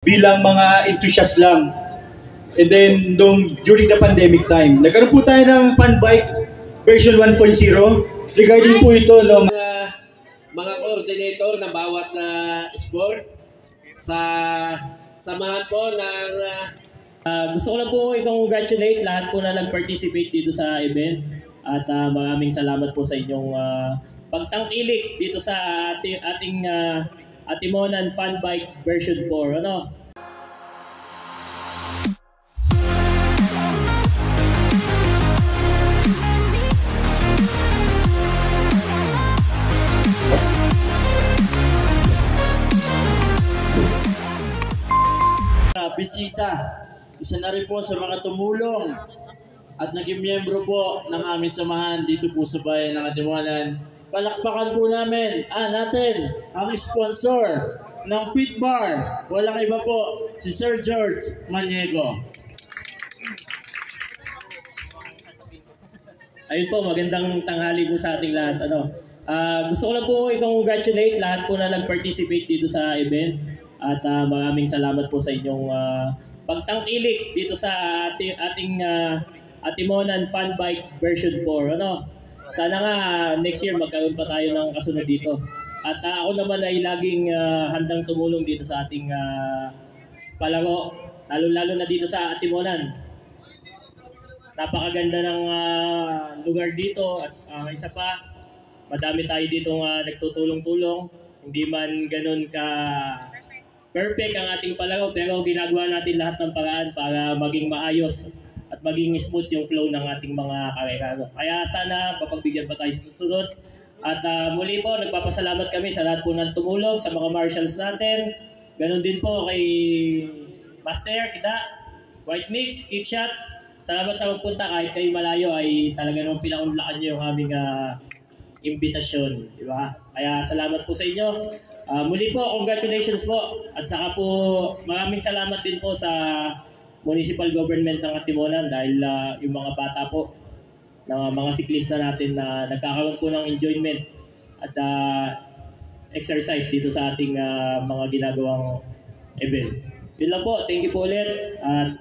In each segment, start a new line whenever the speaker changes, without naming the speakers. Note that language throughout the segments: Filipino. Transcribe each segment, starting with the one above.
bilang mga enthusiast lang. And then, during the pandemic time, nagkaroon po tayo ng fun bike version 1.0. Regarding po ito, no,
mga coordinator ng bawat sport sa samahan po ng
gusto ko lang po i-congratulate lahat po na nag-participate dito sa event at maraming salamat po sa inyong pagtangkilik dito sa ating Atimonan Fun Bike version 4. Ano?
Bisita, isa na rin po sa mga tumulong at naging miyembro po ng aming samahan dito po sa bayan ng Atimonan. Palakpakan po natin ang sponsor ng Pit Bar. Walang iba po, si Sir George Maniego.
Ayun po, magandang tanghali po sa ating lahat. Gusto ko lang po i-congratulate lahat po na nag-participate dito sa event. At maraming salamat po sa inyong pagtangkilik dito sa ating Atimonan Fun Bike version 4. Ano? Sana nga next year magkaroon pa tayo ng kasunod dito. At ako naman ay laging handang tumulong dito sa ating palaro, lalo-lalo na dito sa Atimonan. Napakaganda ng lugar dito at isa pa, madami tayo dito nagtutulong-tulong. Hindi man ganun ka perfect ang ating palaro, pero ginagawa natin lahat ng paraan para maging maayos at maging smooth yung flow ng ating mga karerano. Kaya sana papagbigyan pa tayo sa susunod. At muli po, nagpapasalamat kami sa lahat po ng tumulong, sa mga marshals natin. Ganon din po kay Master, Kida, White Mix, Kickshot. Salamat sa magpunta kahit kayo malayo ay talaga nung pinaunlakan nyo yung aming imbitasyon. Diba? Kaya salamat po sa inyo. Muli po, congratulations po. At saka po, maraming salamat din po sa municipal government ng Atimonan dahil yung mga bata po, ng mga siklista natin na nagkakaroon po ng enjoyment at exercise dito sa ating mga ginagawang event. Yun lang po, thank you po ulit. At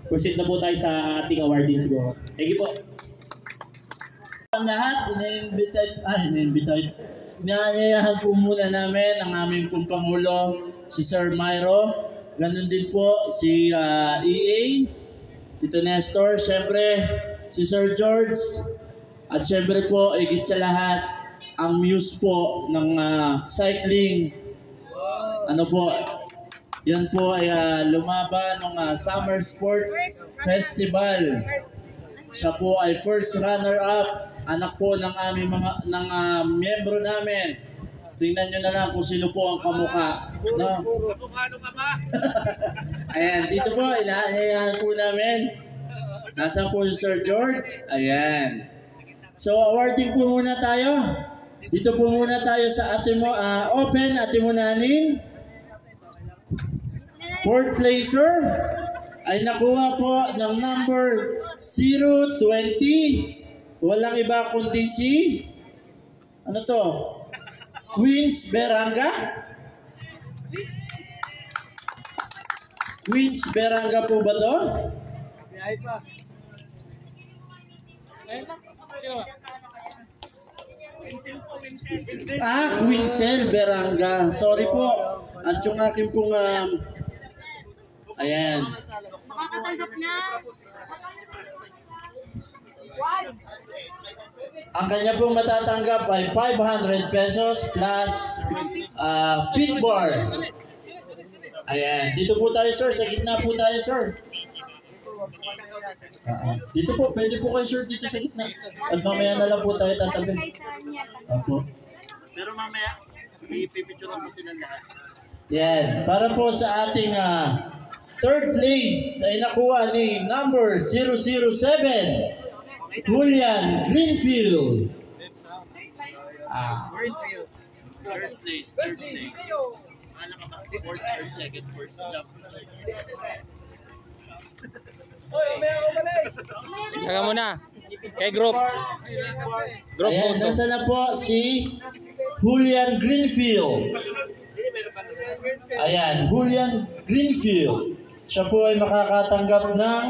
proceed na po tayo sa ating awarding siguro. Thank you po.
Ang lahat, inaanyayahan po muna namin ang aming pong Pangulo, si Sir Myro. Ganon din po si EA, Tito Nestor, syempre si Sir George. At syempre po, higit sa lahat, ang muse po ng cycling. Ano po, yan po ay lumaban ng Summer Sports Festival. Siya po ay first runner-up. Anak po ng aming mga miyembro namin. Tingnan nyo na lang kung sino po ang kamukha. No?
Kamukha ka ba?
Ayan, dito po, inaanyayahan po namin. Nasaan po si Sir George? Ayan. So, awarding po muna tayo. Dito po muna tayo sa Open Atimonanin. Fourth placer ay nakuha po ng number 020. Walang iba kundi si ano to? Queens Beranga? Queens Beranga po ba to? Queensel Beranga. Sorry po. At yung aking pong ayan.
Makakatanggap na.
Ang kanya pong matatanggap ay 500 pesos plus pit bar. Ayan. Dito po tayo, sir. Sa gitna po tayo, sir. Dito po. Pwede po kayo, sir. Dito sa gitna. At mamaya na lang po tayo tatabi. Opo. Pero mamaya, ipipicturean po sila lahat. Yan. Para po sa ating third place ay nakuha ni number 007. Julian Greenfield. Third place. Ano ka ba? Fourth, third, second, first jump.
Ikaw muna. Kay group.
Ayan, nasa na po si Julian Greenfield. Ayan, Julian Greenfield. Siya po ay makakatanggap ng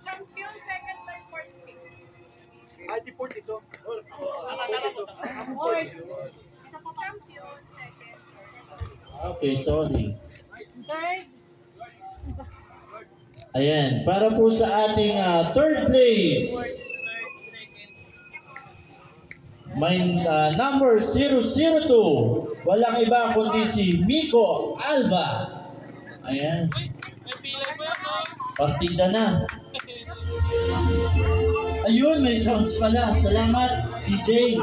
Champion, second, third, fourth, fifth.
Deport ito.
Fourth. Ito po champion, second,
Okay, sorry.
third.
Ayan, para po sa ating third place. May number 002. Walang iba kundi si Miko Alba. Ayan. Partida na. Ayun, may sounds pala. Salamat, DJ.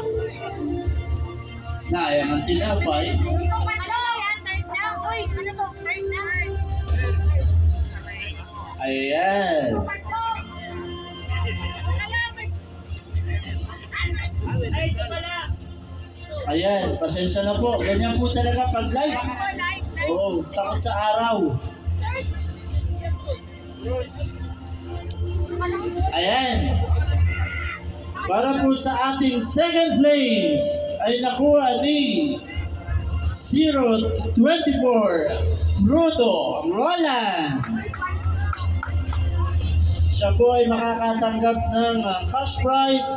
Sayang ang tinapay.
Ano yan? Third na? Uy, ano to? Third na?
Ayan. Ayan, pasensya na po. Ganyan po talaga pag live. Oo, takot sa araw. Ayan. Para po sa ating second place ay nakuha ni 024 Bruto Roland. Siya po ay makakatanggap ng cash prize,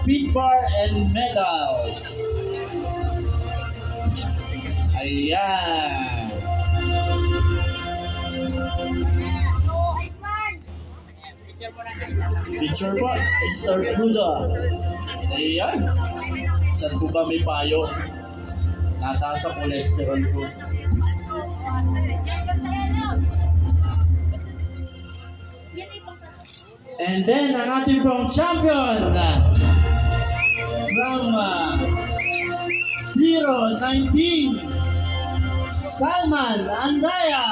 pin bar, and medals. Ayan. Picture po, Mr. Buda. Ayan. Saan po ba may payo? Nataas sa cholesterol po. And then, ang ating pong champion from 019, Salman Andaya.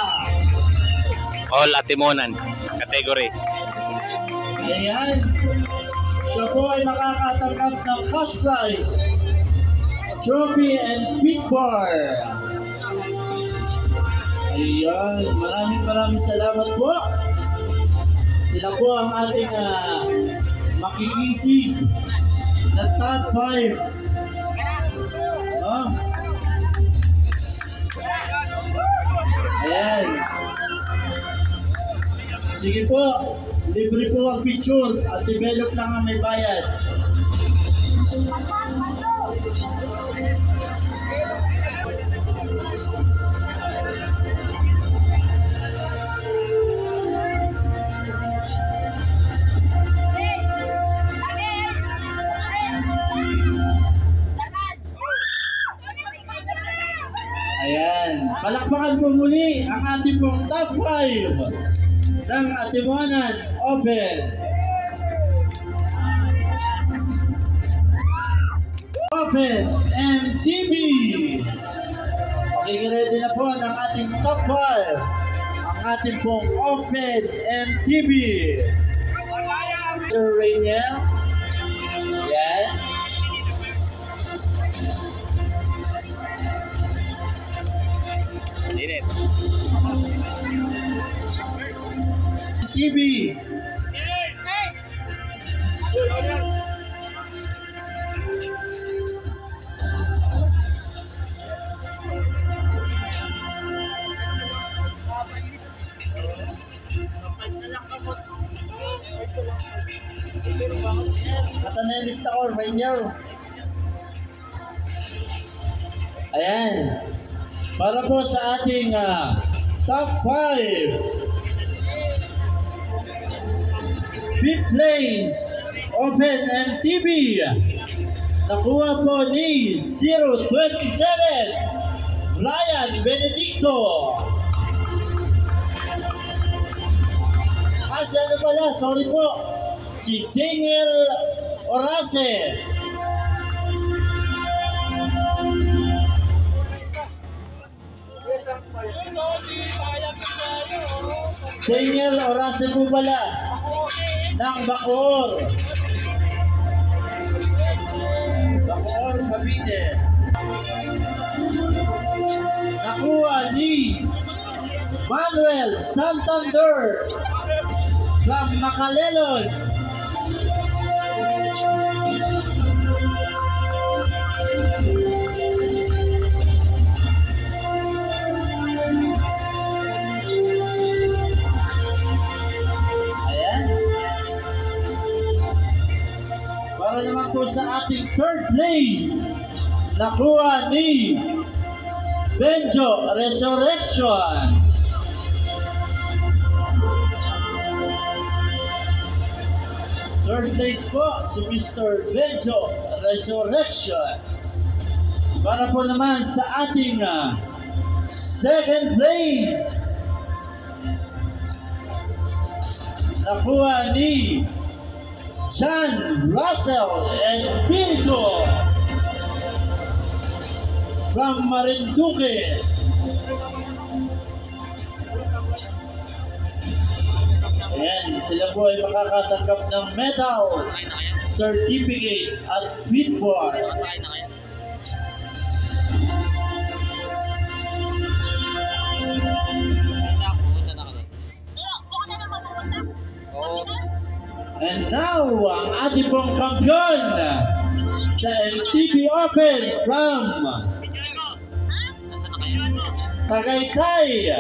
All Atimonan category.
Ayan. Siya po ay makakatanggap ng cash prize, trophy, and pit bar. Ayan. Maraming salamat po. Sila po ang ating makikisig na top 5. Ayan. Sige po, libre po ang picture at develop lang ang may bayad. Ayan, palakpakan po muli ang ating pong top 5 ng Atimonan Open. Open MTV. Ready na po ng ating top 5. Ang ating pong Open MTV. Sir Rainiel. Yan.
Init.
TV. Asan na yung lista ko, Rainier? Ayan. Para po sa ating top 5. Fifth place, Open MTV. Nakuha po ni 027, Ryan Benedicto. Si ano pala, sorry po, si Daniel Orase. Daniel Orase po pala ng Bacoor. Bacoor, Cavite. Nakuha ni Manuel Santander from Macalelon. place, nakuha ni Benjo Resurrection. Third place po si Mr. Benjo Resurrection. Para po naman sa ating second place, nakuha ni John Russell Espiritu from Marinduque. Ayan, sila po ay makakatanggap ng medal, certificate at feedboard. And now, ang ating pong kampiyon sa MTB Open from Tagaytay,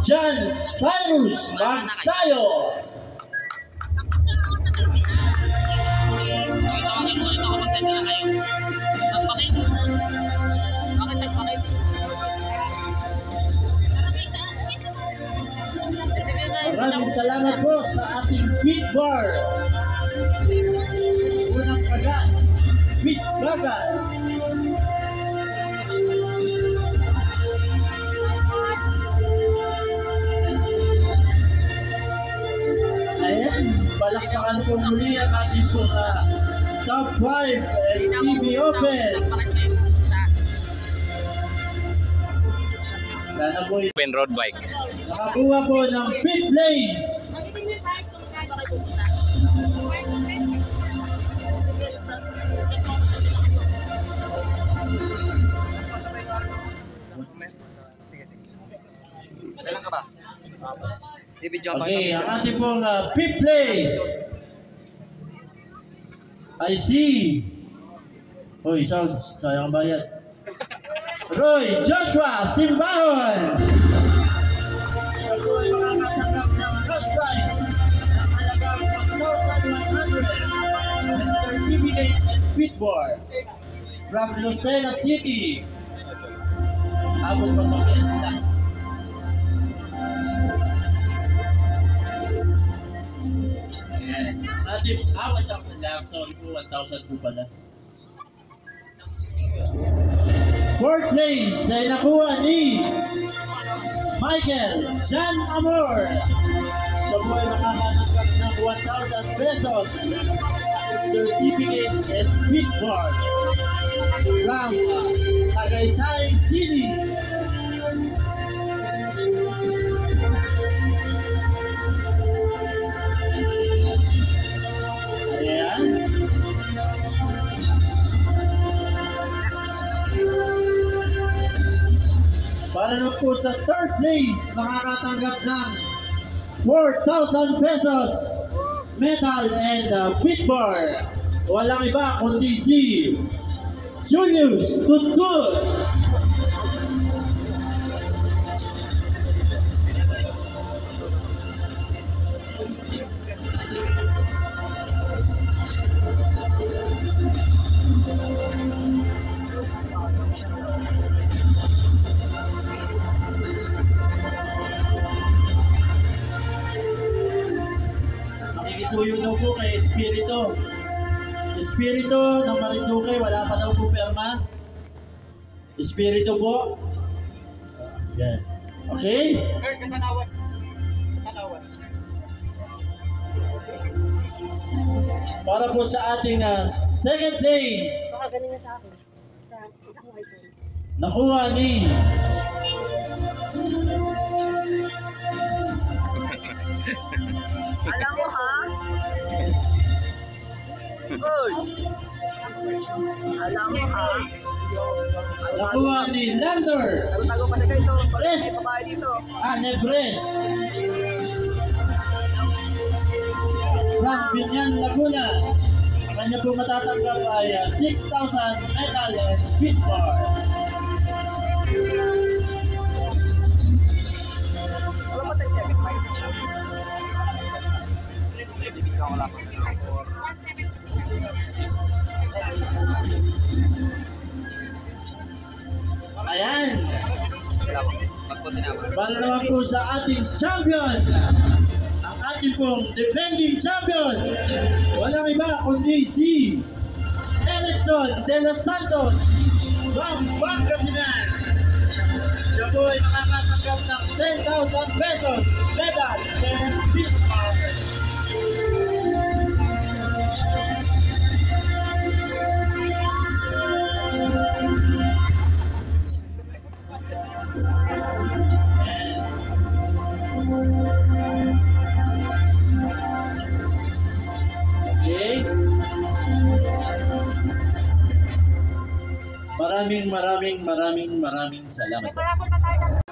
John Cyrus Magsayo. Maraming salamat po sa ating feed bar. Unang kagat, feed bagal. Ayan, palakpakan po muli ang ating po top 5 MTB Open. Sana po
Open road bike.
nakakuha po ng 5th place. Okay, ang ating pong 5th place I see. Hoy, sounds, sayang bayad. Roy Joshua Simbahon. Siya po ay makakatanggap ng cash prize ng halagang 1,100 and certificate and feedboard from Lucena City. Abot pa sa fiesta. Ayan. Ating awat ang sorry po, 1,000 po pala. 4th place ay nakuha ni Michael Jan Amor. Siya po ay makakatanggap ng 1,000 pesos certificate and feedboard from Tagaytay City. Ayan. Para na po sa 3rd place, makakatanggap ng 4,000 pesos medal and feedboard. Walang iba kundi si Julius Tutut. Makikisuyo daw po kay Espiritu. Espiritu ng Marinduque, wala pa daw po perma. Espiritu po. Yan. Okay? Para po sa ating second place, nakuha ni
Alam mo ha? Uy! Alam mo ha?
nakuha ni Lander
Tago pa na kayo.
Pres.
May babae dito.
Anebres from Binyan, Laguna. Ang kanya po matatanggap ay 6,000 medal and feedboard.
Wala pa tayo 7.5.
Para naman po sa ating champion, ang ating pong defending champion, walang iba kundi si Erickson de los Santos from Pangasinan. Siya po ay makakatanggap ng 10,000 pesos medal and gift card. Okay. Maraming salamat.
Marami pa tayo.